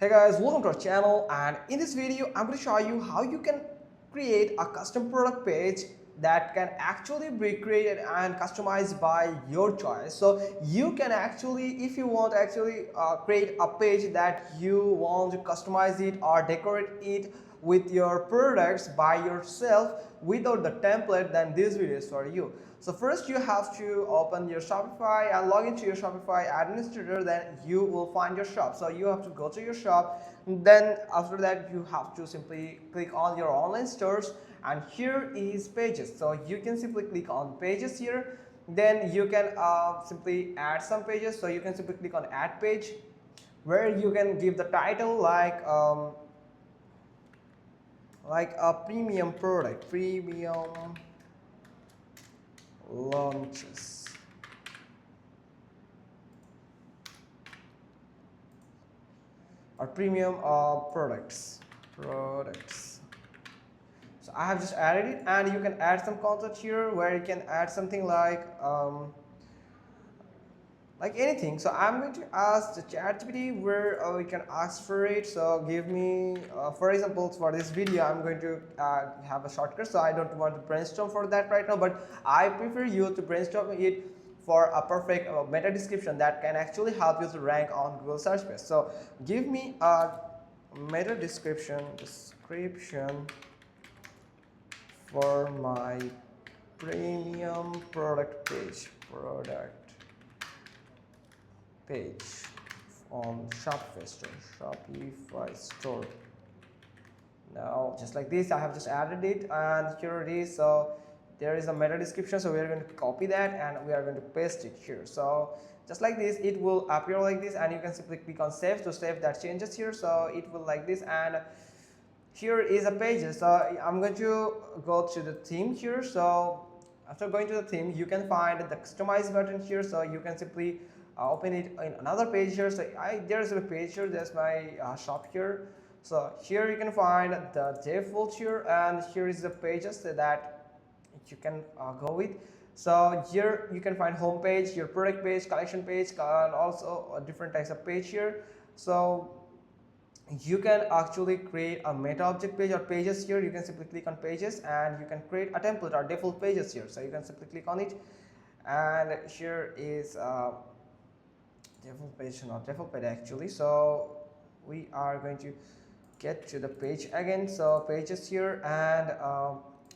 Hey guys, welcome to our channel, and in this video I'm going to show you how you can create a custom product page that can actually be created and customized by your choice. So you can actually, if you want actually create a page that you want to customize it or decorate it with your products by yourself without the template, then this video is for you. So first you have to open your Shopify and log into your Shopify administrator, then you will find your shop. So you have to go to your shop, then after that you have to simply click on your online stores, and here is pages. So you can simply click on pages here, then you can simply add some pages. So you can simply click on add page, where you can give the title like a premium product, premium launches, or premium products. So I have just added it, and you can add some content here where you can add something like anything. So I'm going to ask the ChatGPT where we can ask for it. So give me, for example, for this video, I'm going to have a shortcut. So I don't want to brainstorm for that right now, but I prefer you to brainstorm it for a perfect meta description that can actually help you to rank on Google search page. So give me a meta description for my premium product page on Shopify store. Now just like this, I have just added it, and here it is. So there is a meta description, so we are going to copy that and we are going to paste it here. So just like this, it will appear like this, and you can simply click on save to save that changes here. So it will like this, and here is a page. So I'm going to go to the theme here. So after going to the theme, you can find the customize button here. So you can simply open it in another page here. So there's a page here, there's my shop here. So here you can find the default here, and here is the pages that you can go with. So here you can find home page, your product page, collection page, and also different types of page here. So you can actually create a meta object page or pages here. You can simply click on pages, and you can create a template or default pages here. So you can simply click on it, and here is default page, not default page actually. So we are going to get to the page again. So pages here, and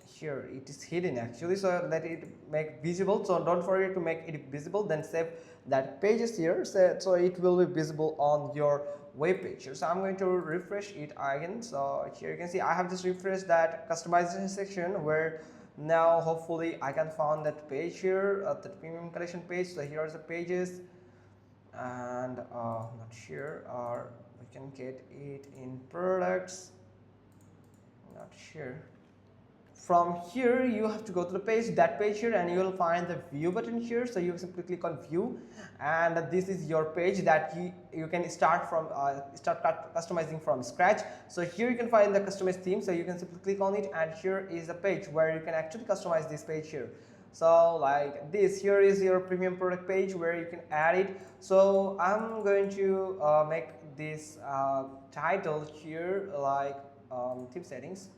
here it is hidden actually, so let it make visible. So don't forget to make it visible, then save that pages here, so it will be visible on your web page. So I'm going to refresh it again. So here you can see I have just refreshed that customization section, where now hopefully I can find that page here, the premium collection page. So here are the pages, and not here, or we can get it in products, not here. From here you have to go to the page, that page here, and you will find the view button here. So you simply click on view, and this is your page that you can start from customizing from scratch. So here you can find the customized theme, so you can simply click on it, and here is a page where you can actually customize this page here. So like this, here is your premium product page where you can add it. So I'm going to make this title here like theme settings,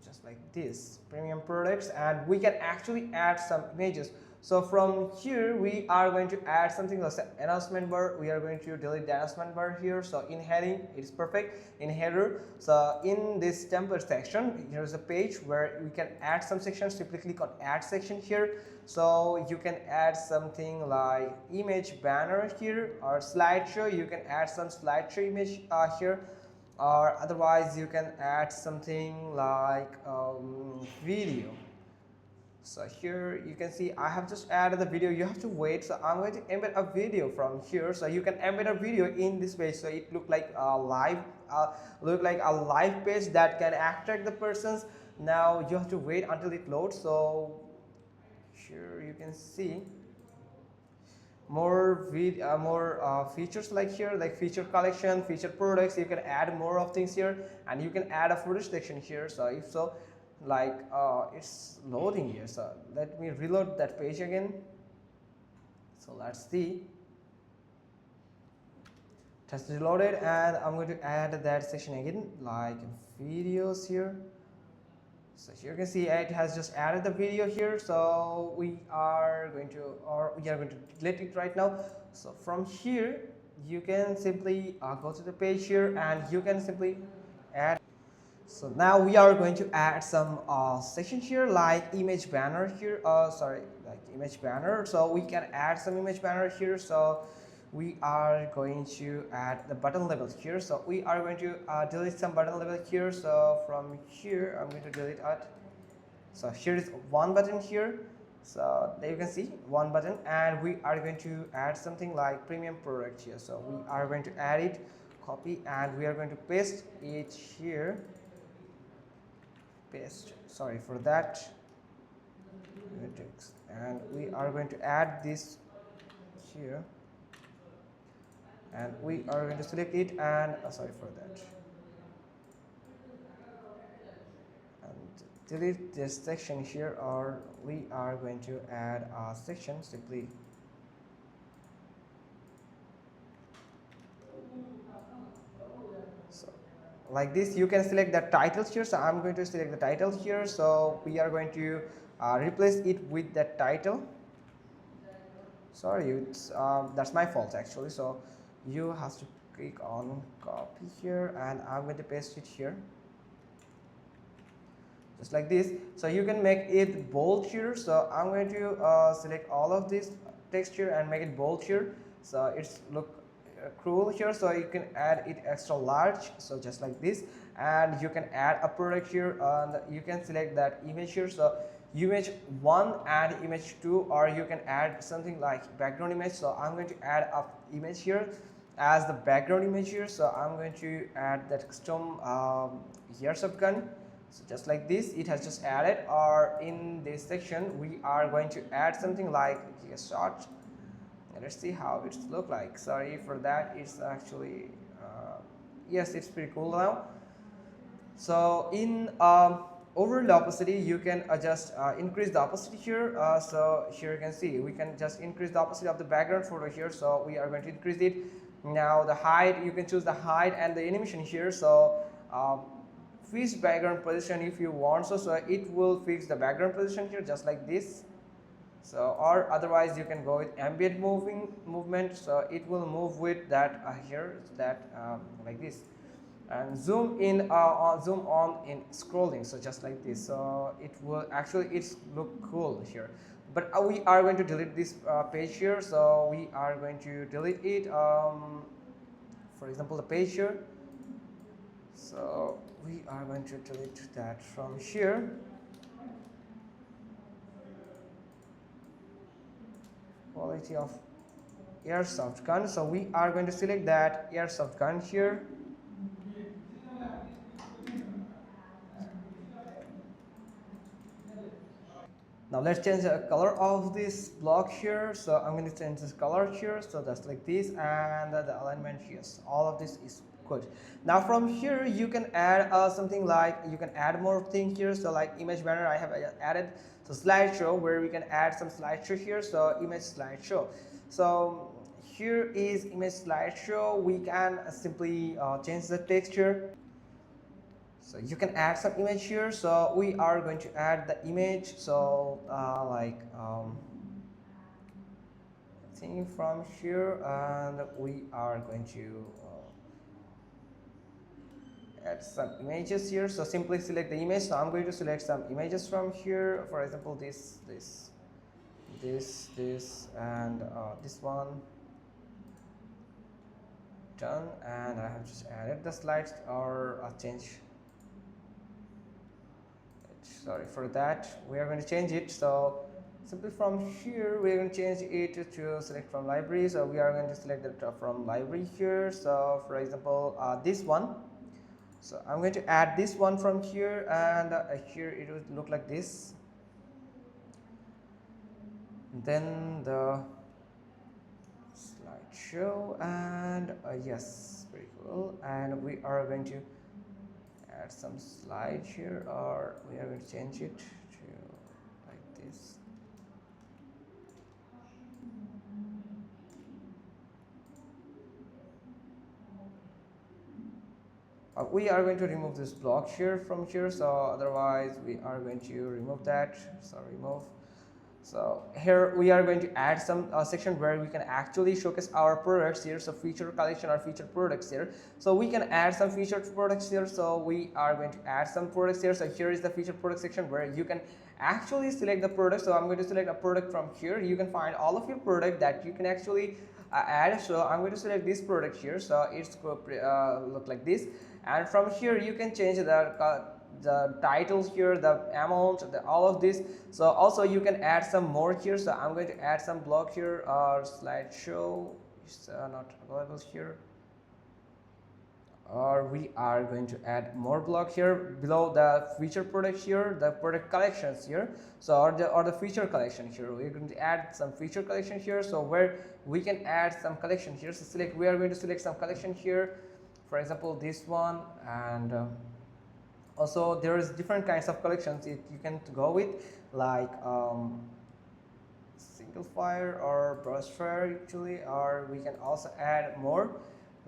just like this, premium products, and we can actually add some images. So from here we are going to add something like announcement bar. We are going to delete the announcement bar here. So in heading it is perfect, in header. So in this template section, here's a page where we can add some sections. Simply click on add section here. So you can add something like image banner here, or slideshow. You can add some slideshow image here, or otherwise you can add something like video. So here you can see I have just added the video. You have to wait. So I'm going to embed a video from here. So you can embed a video in this page, so it look like a live page that can attract the persons. Now you have to wait until it loads. So here you can see more features like here, like feature collection, feature products. You can add more of things here, and you can add a footage section here. So if so, like it's loading here. So let me reload that page again. So let's see. Just reloaded, and I'm going to add that section again, like videos here. So here you can see it has just added the video here. So we are going to, delete it right now. So from here you can simply go to the page here, and you can simply add. So now we are going to add some section here, like image banner here. Sorry, like image banner. So we can add some image banner here. So we are going to add the button label here. So we are going to delete some button label here. So from here I'm going to delete it. So here is one button here. So there you can see one button, and we are going to add something like premium product here. So we are going to add it, copy, and we are going to paste it here. Paste, sorry for that. And we are going to add this here, and we are going to select it, and sorry for that, and delete this section here, or we are going to add a section simply. So like this, you can select the title here. So I'm going to select the title here. So we are going to replace it with that title. Sorry, it's that's my fault actually. So you have to click on copy here, and I'm going to paste it here, just like this. So you can make it bold here. So I'm going to select all of this text here and make it bold here. So it's look cool here. So you can add it extra large, so just like this. And you can add a product here, and you can select that image here. So image 1 and image 2, or you can add something like background image. So I'm going to add a image here as the background image here. So I'm going to add that custom airsoft gun. So just like this, it has just added. Or in this section we are going to add something like a shot. Let's see how it's look like. Sorry for that, it's actually yes, it's pretty cool now. So in overall opacity, you can adjust increase the opacity here. So here you can see we can just increase the opacity of the background photo here. So we are going to increase it. Now the height, you can choose the height and the animation here. So fix background position if you want. So it will fix the background position here, just like this. So or otherwise you can go with ambient movement. So it will move with that here, that like this. And zoom in zoom on in scrolling, so just like this. So it will actually, it's look cool here. But we are going to delete this page here. So we are going to delete it, for example the page here. So we are going to delete that from here. Quality of airsoft gun. So we are going to select that airsoft gun here. Now let's change the color of this block here. So I'm going to change this color here. So that's like this, and the alignment, yes, all of this is good. Now from here you can add something like, you can add more things here. So like image banner, I have added. So slideshow, where we can add some slideshow here. So image slideshow. So here is image slideshow. We can simply change the texture. So you can add some image here. So we are going to add the image. So like thing from here, and we are going to add some images here. So simply select the image. So I'm going to select some images from here. For example, this, and this one. Done. And I have just added the slides, or change. Sorry for that, we are going to change it. So simply from here we are going to change it to select from library. So we are going to select the from library here. So for example this one. So I'm going to add this one from here, and here it would look like this. Then the slideshow, and yes, very cool. And we are going to add some slide here, or we are going to change it to like this. We are going to remove this block here from here, so otherwise we are going to remove that. So remove. So here we are going to add some section where we can actually showcase our products here. So feature collection or featured products here. So we can add some featured products here. So we are going to add some products here. So here is the featured product section where you can actually select the product. So I'm going to select a product from here. You can find all of your product that you can actually add. So I'm going to select this product here. So it's going to look like this. And from here you can change the titles here, the amount, all of this. So also you can add some more here. So I'm going to add some block here, or slideshow is not available here, or we are going to add more block here below the feature product here, the product collections here. So or the feature collection here, we're going to add some feature collection here. So where we can add some collection here. So we are going to select some collection here, for example this one. And also there is different kinds of collections you can go with, like single fire or burst fire actually, or we can also add more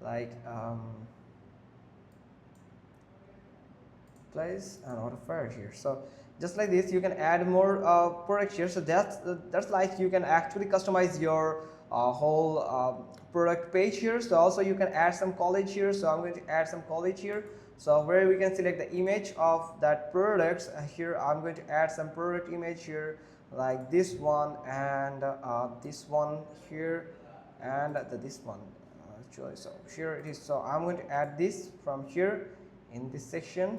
like place and auto fire here. So just like this you can add more products here. So that's like you can actually customize your whole product page here. So also you can add some college here. So I'm going to add some college here. So where we can select the image of that products here. I'm going to add some product image here, like this one, and this one here, and this one actually. So here it is. So I'm going to add this from here in this section,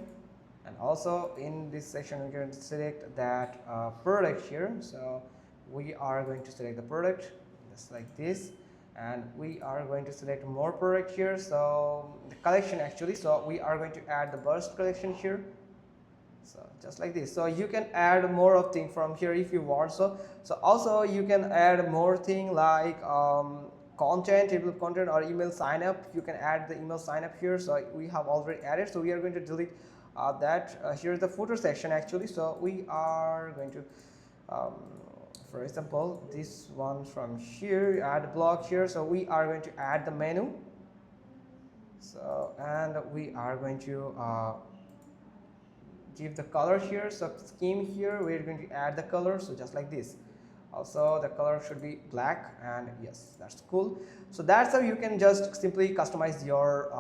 and also in this section we're going to select that product here. So we are going to select the product just like this, and we are going to select more product here. So the collection actually, so we are going to add the burst collection here. So just like this. So you can add more of thing from here if you want. So also you can add more thing like content, table of content, or email sign up. You can add the email sign up here. So we have already added, so we are going to delete that. Here's the footer section actually. So we are going to for example this one from here, add a block here. So we are going to add the menu. So and we are going to give the color here. So scheme here, we're going to add the color. So just like this. Also the color should be black, and yes, that's cool. So that's how you can just simply customize your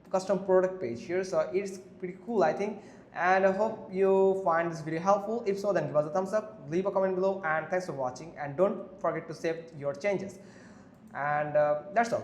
custom product page here. So it's pretty cool, I think, and I hope you find this video helpful. If so, then give us a thumbs up, leave a comment below, and thanks for watching, and don't forget to save your changes. And that's all.